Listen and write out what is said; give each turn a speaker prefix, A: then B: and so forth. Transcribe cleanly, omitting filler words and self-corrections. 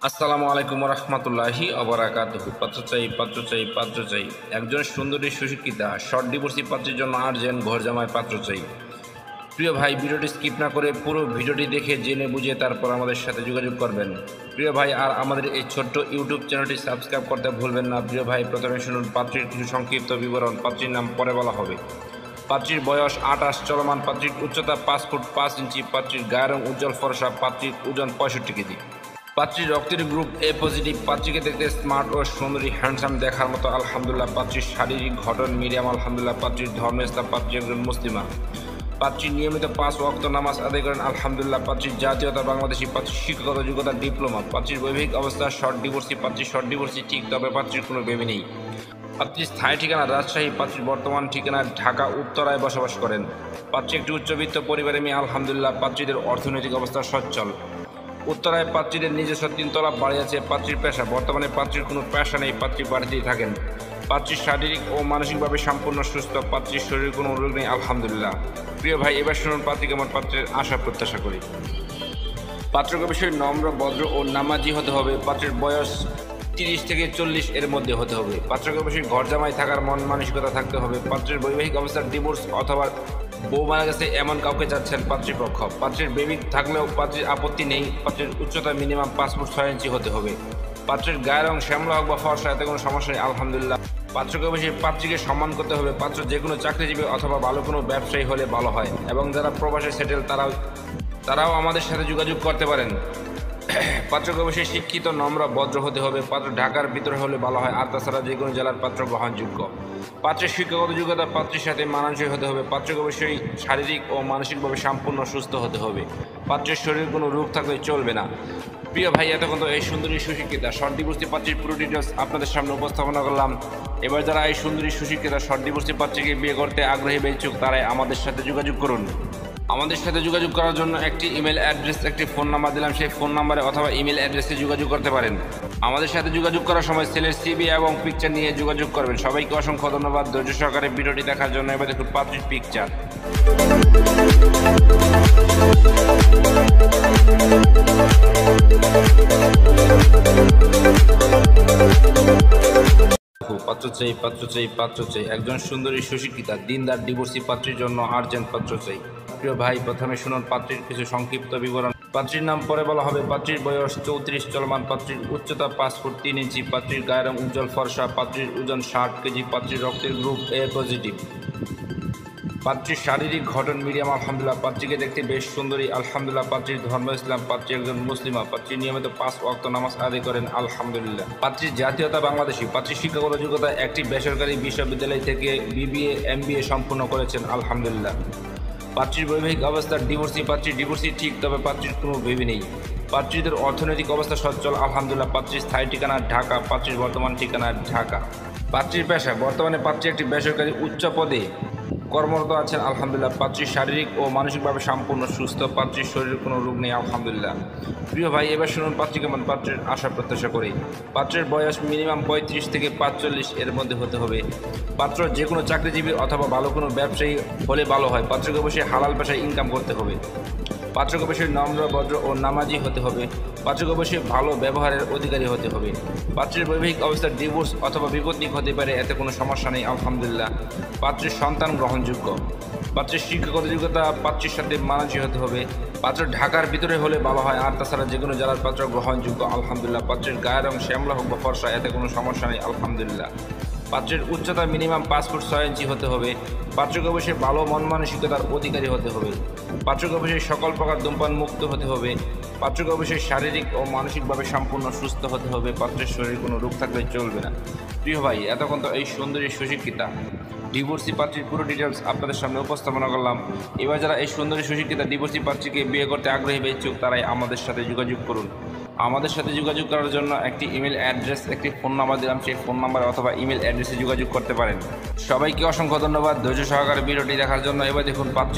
A: আসসালামু আলাইকুম রহমতুল্লাহি অবরাকাতুহু। পাত্র চাই, পাত্র চাই, পাত্র চাই। একজন সুন্দরী সুশিক্ষিতা শর্ট ডিভোর্সি পাত্রের জন্য আর্জেন্ট ঘর জামাই পাত্র চাই। প্রিয় ভাই, ভিডিওটি স্কিপ না করে পুরো ভিডিওটি দেখে জেনে বুঝে তারপর আমাদের সাথে যোগাযোগ করবেন। প্রিয় ভাই, আর আমাদের এই ছোট্ট ইউটিউব চ্যানেলটি সাবস্ক্রাইব করতে ভুলবেন না। প্রিয় ভাই, প্রথমে শুনুন পাত্রীর কিছু সংক্ষিপ্ত বিবরণ। পাত্রীর নাম পরে বলা হবে। পাত্রীর বয়স 28 চলমান। পাত্রীর উচ্চতা 5 ফুট 5 ইঞ্চি। পাত্রীর গায়ের রং উজ্জ্বল ফর্সা। পাত্রীর ওজন 65 কেজি। পাত্রীর রক্তের গ্রুপ এ পজিটিভ। পাত্রীকে দেখতে স্মার্ট ও সুন্দরী, হ্যান্ডসাম দেখার মতো আলহামদুলিল্লাহ। পাত্রীর শারীরিক গঠন মিডিয়াম আলহামদুলিল্লাহ। পাত্রীর ধর্ম ইসলাম। পাত্রী একজন মুসলিমা। পাত্রী নিয়মিত 5 ওয়াক্ত নামাজ আদায় করেন আলহামদুলিল্লাহ। পাত্রীর জাতীয়তা বাংলাদেশি। পাত্রীর শিক্ষাগত যোগ্যতা ডিপ্লোমা। পাত্রীর বৈবাহিক অবস্থা শর্ট ডিভোর্সি। পাত্রীর শর্ট ডিভোর্সি ঠিক, তবে পাত্রীর কোনো বেবি নেই। পাত্রীর স্থায়ী ঠিকানা রাজশাহী। পাত্রীর বর্তমান ঠিকানা ঢাকা উত্তরায় বসবাস করেন। পাত্রী একটি উচ্চবিত্ত পরিবারের মেয়ে আলহামদুলিল্লাহ। পাত্রীদের অর্থনৈতিক অবস্থা সচ্ছল। উত্তরায় পাত্রীদের নিজস্ব 3 তলা বাড়ি আছে। পাত্রীর পেশা, বর্তমানে পাত্রীর কোনো পেশা নেই। পাত্রী বাড়িতেই থাকেন। পাত্রীর শারীরিক ও মানসিকভাবে সম্পূর্ণ সুস্থ। পাত্রীর শরীরে কোনো রোগ নেই আলহামদুলিল্লাহ। প্রিয় ভাই, এবার শুনুন পাত্রী কেমন পাত্রের আশা প্রত্যাশা করি। পাত্রকে বিষয়ে নম্র, ভদ্র ও নামাজি হতে হবে। পাত্রের বয়স 30 থেকে 40 এর মধ্যে হতে হবে। পাত্রকে বিষয়ে ঘর জামাই থাকার মন মানসিকতা থাকতে হবে। পাত্রের বৈবাহিক অবস্থার ডিভোর্স অথবা বউ মারা গেছে এমন কাউকে চাচ্ছেন পাত্রীপক্ষ। পাত্রের বেবি থাকলেও পাত্রীর আপত্তি নেই। পাত্রের উচ্চতা মিনিমাম 5 ফুট 6 ইঞ্চি হতে হবে। পাত্রের গায়ের রং শ্যামলা হোক বা ফর্সা, এতে কোনো সমস্যা নেই আলহামদুলিল্লাহ। পাত্রকে বেশি পাত্রীকে সম্মান করতে হবে। পাত্র যে কোনো চাকরিজীবী অথবা ভালো কোনো ব্যবসায়ী হলে ভালো হয়, এবং যারা প্রবাসে সেটেল তারাও আমাদের সাথে যোগাযোগ করতে পারেন। পাত্রকে অবশ্যই শিক্ষিত, নম্র, ভদ্র হতে হবে। পাত্র ঢাকার ভিতরে হলে ভালো হয়, আর তাছাড়া যে কোনো জেলার পাত্র গ্রহণযোগ্য। পাত্রের শিক্ষাগত যোগ্যতা পাত্রীর সাথে মানানসই হতে হবে। পাত্রকে অবশ্যই শারীরিক ও মানসিকভাবে সম্পূর্ণ সুস্থ হতে হবে। পাত্রের শরীরে কোনো রোগ থাকলে চলবে না। প্রিয় ভাই, এতক্ষণ তো এই সুন্দরী সুশিক্ষিতা শর্ট ডিভোর্সি পাত্রীর পুরো ডিটেলস আপনাদের সামনে উপস্থাপনা করলাম। এবার যারা এই সুন্দরী সুশিক্ষিতা শর্ট ডিভোর্সি পাত্রীকে বিয়ে করতে আগ্রহী বা ইচ্ছুক, তারাই আমাদের সাথে যোগাযোগ করুন। আমাদের সাথে যোগাযোগ করার জন্য একটি ইমেল অ্যাড্রেস, একটি ফোন নাম্বার দিলাম। সেই ফোন নাম্বারে অথবা ইমেল অ্যাড্রেসে যোগাযোগ করতে পারেন। আমাদের সাথে যোগাযোগ করার সময় ছেলের সিভি এবং পিকচার নিয়ে যোগাযোগ করবেন। সবাইকে অসংখ্য ধন্যবাদ ধৈর্য সহকারে ভিডিওটি দেখার জন্য। এবার দেখুন পাত্রীর পিকচার। পাত্র চাই, পাত্র চাই, পাত্র চাই। একজন সুন্দরী সুশিক্ষিতা দিনদার ডিভোর্সি পাত্রীর জন্য আর্জেন্ট পাত্র চাই। প্রিয় ভাই, প্রথমে শুনুন পাত্রীর কিছু সংক্ষিপ্ত বিবরণ। পাত্রীর নাম পরে বলা হবে। পাত্রীর বয়স 34 চলমান। পাত্রীর উচ্চতা 5 ফুট 3 ইঞ্চি। পাত্রীর গায়ের রং উজ্জ্বল ফর্সা। পাত্রীর ওজন 60 কেজি। পাত্রীর রক্তের গ্রুপ এ পজিটিভ। পাত্রীর শারীরিক গঠন মিডিয়াম আলহামদুলিল্লাহ। পাত্রীকে দেখতে বেশ সুন্দরী আলহামদুলিল্লাহ। পাত্রীর ধর্ম ইসলাম। পাত্রী একজন মুসলিমা। পাত্রী নিয়মিত 5 ওয়াক্ত নামাজ আদায় করেন আলহামদুলিল্লাহ। পাত্রীর জাতীয়তা বাংলাদেশি। পাত্রীর শিক্ষাগত যোগ্যতা একটি বেসরকারি বিশ্ববিদ্যালয় থেকে বিবিএ এমবিএ সম্পূর্ণ করেছেন আলহামদুলিল্লাহ। পাত্রীর বৈবাহিক অবস্থা ডিভোর্সি। পাত্রীর ডিভোর্সি ঠিক, তবে পাত্রীর কোনো বেবি নেই। পাত্রীদের অর্থনৈতিক অবস্থা সচ্ছল আলহামদুলিল্লাহ। পাত্রীর স্থায়ী ঠিকানা ঢাকা। পাত্রীর বর্তমান ঠিকানা ঢাকা। পাত্রীর পেশা, বর্তমানে পাত্রী একটি বেসরকারি উচ্চ পদে কর্মরত আছেন আলহামদুলিল্লাহ। পাত্রীর শারীরিক ও মানসিকভাবে সম্পূর্ণ সুস্থ। পাত্রীর শরীরে কোনো রোগ নেই আলহামদুলিল্লাহ। প্রিয় ভাই, এবার শুনুন পাত্রী কেমন পাত্রের আশা প্রত্যাশা করি। পাত্রের বয়স মিনিমাম 35 থেকে 45 এর মধ্যে হতে হবে। পাত্র যে কোনো চাকরিজীবী অথবা ভালো কোনো ব্যবসায়ী হলে ভালো হয়। পাত্রকে অবশ্যই হালাল পেশায় ইনকাম করতে হবে। পাত্রকে অবশ্যই নম্র, ভদ্র ও নামাজি হতে হবে। পাত্রকে অবশ্যই ভালো ব্যবহারের অধিকারী হতে হবে। পাত্রের বৈবাহিক অবস্থার ডিভোর্স অথবা বিপত্তিক হতে পারে, এতে কোনো সমস্যা নেই আলহামদুলিল্লাহ। পাত্রের সন্তান গ্রহণযোগ্য। পাত্রের শিক্ষাগত যোগ্যতা পাত্রীর সাথে মানানসই হতে হবে। পাত্র ঢাকার ভিতরে হলে ভালো হয়, আর তাছাড়া যে কোনো জেলার পাত্র গ্রহণযোগ্য আলহামদুলিল্লাহ। পাত্রের গায়ের রং শ্যামলা হোক বা ফর্সা, এতে কোনো সমস্যা নেই আলহামদুলিল্লাহ। পাত্রের উচ্চতা মিনিমাম 5 ফুট 6 ইঞ্চি হতে হবে। পাত্রকে অবশ্যই ভালো মন মানসিকতার অধিকারী হতে হবে। পাত্রকে অবশ্যই সকল প্রকার ধূমপান মুক্ত হতে হবে। পাত্রকে অবশ্যই শারীরিক ও মানসিকভাবে সম্পূর্ণ সুস্থ হতে হবে। পাত্রের শরীরে কোনো রোগ থাকলে চলবে না। প্রিয় ভাই, এতক্ষণ তো এই সুন্দরী সুশিক্ষিতা ডিভোর্সি পাত্রীর পুরো ডিটেলস আপনাদের সামনে উপস্থাপনা করলাম। এবার যারা এই সুন্দরী সুশিক্ষিতা ডিভোর্সি পাত্রীকে বিয়ে করতে আগ্রহী বা ইচ্ছুক, তারাই আমাদের সাথে যোগাযোগ করুন। আমাদের সাথে যোগাযোগ করার জন্য একটি ইমেল অ্যাড্রেস, একটি ফোন নাম্বার দিলাম। সেই ফোন নাম্বার অথবা ইমেল অ্যাড্রেসে যোগাযোগ করতে পারেন। সবাইকে অসংখ্য ধন্যবাদ ধৈর্য সহকারে ভিডিওটি দেখার জন্য। এবার দেখুন পাত্রী